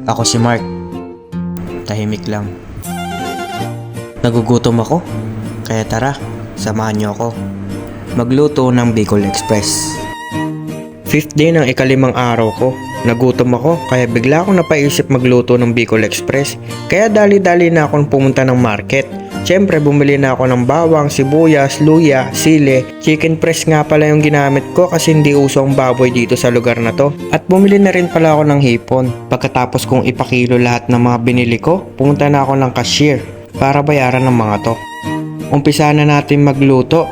Ako si Mark. Tahimik lang. Nagugutom ako. Kaya tara, samahan niyo ako. Magluto ng Bicol Express. 5th day ng ikalimang araw ko. Nagutom ako kaya bigla akong napaisip magluto ng Bicol Express. Kaya dali-dali na akong pumunta ng market. Siyempre bumili na ako ng bawang, sibuyas, luya, sili. Chicken breast nga pala yung ginamit ko kasi hindi uso ang baboy dito sa lugar na to. At bumili na rin pala ako ng hipon. Pagkatapos kong ipakilo lahat ng mga binili ko, pumunta na ako ng cashier para bayaran ng mga to. Umpisa na natin magluto.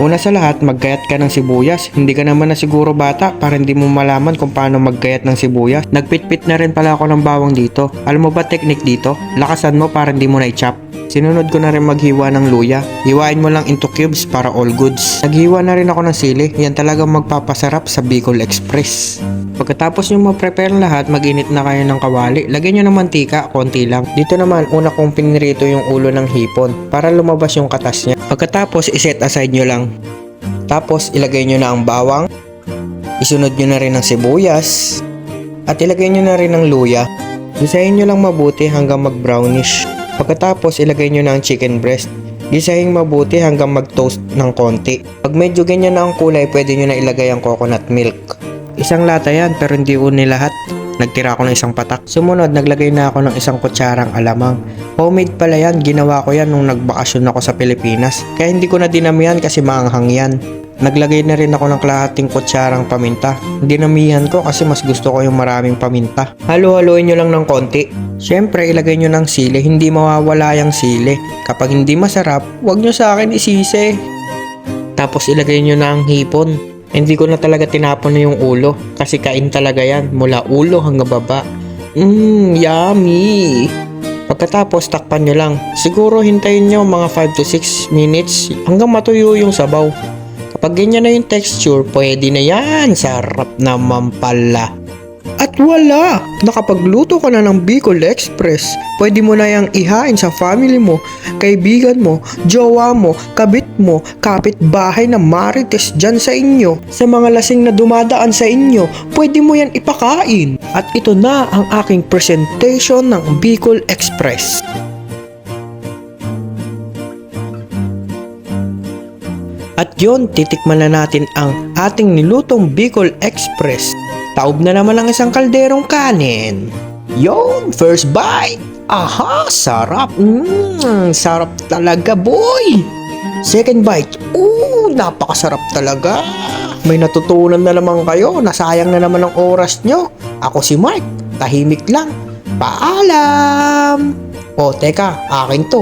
Una sa lahat, maggayat ka ng sibuyas. Hindi ka naman na siguro bata para hindi mo malaman kung paano maggayat ng sibuyas. Nagpitpit na rin pala ako ng bawang dito. Alam mo ba technique dito? Lakasan mo para hindi mo na i-chop. Sinunod ko na rin maghiwa ng luya. Hiwain mo lang into cubes para all goods. Naghiwa na rin ako ng sili. Yan talagang magpapasarap sa Bicol Express. Pagkatapos nyo ma-prepare lahat, mag-init na kayo ng kawali. Lagyan nyo ng mantika, konti lang. Dito naman, una kong pinirito yung ulo ng hipon para lumabas yung katas niya. Pagkatapos, iset aside nyo lang. Tapos, ilagay nyo na ang bawang. Isunod nyo na rin ang sibuyas. At ilagay nyo na rin ang luya. Gisahin nyo lang mabuti hanggang mag-brownish. Pagkatapos, ilagay nyo na ang chicken breast. Gisahin mabuti hanggang mag-toast ng konti. Pag medyo ganyan na ang kulay, pwede nyo na ilagay ang coconut milk. Isang lata yan pero hindi ko nilahat. Nagtira ako ng isang patak. Sumunod, naglagay na ako ng isang kutsarang alamang. Homemade pala yan. Ginawa ko yan nung nagbakasyon ako sa Pilipinas. Kaya hindi ko na dinamihan kasi maanghang yan. Naglagay na rin ako ng kalahating kutsarang paminta. Dinamihan ko kasi mas gusto ko yung maraming paminta. Halo-haloin nyo lang ng konti. Siyempre, ilagay nyo ng sili. Hindi mawawala yung sili. Kapag hindi masarap, huwag nyo sa akin isisi. Tapos ilagay nyo na ang hipon. Hindi ko na talaga tinapon na yung ulo. Kasi kain talaga yan. Mula ulo hanggang baba. Yummy! Pagkatapos, takpan nyo lang. Siguro hintayin nyo mga 5 to 6 minutes hanggang matuyo yung sabaw. Kapag ganyan na yung texture, pwede na yan. Sarap naman pala. At wala! Nakapagluto ka na ng Bicol Express. Pwede mo na yang ihain sa family mo, kaibigan mo, jowa mo, kabit mo, kapitbahay na marites dyan sa inyo. Sa mga lasing na dumadaan sa inyo, pwede mo yan ipakain. At ito na ang aking presentation ng Bicol Express. At yun, titikman na natin ang ating nilutong Bicol Express. Taob na naman ang isang kalderong kanin. Yon, first bite. Aha, sarap. Sarap talaga, boy. Second bite. Napakasarap talaga. May natutunan na naman kayo. Nasayang na naman ang oras nyo. Ako si Mark. Tahimik lang. Paalam. O, teka, akin to.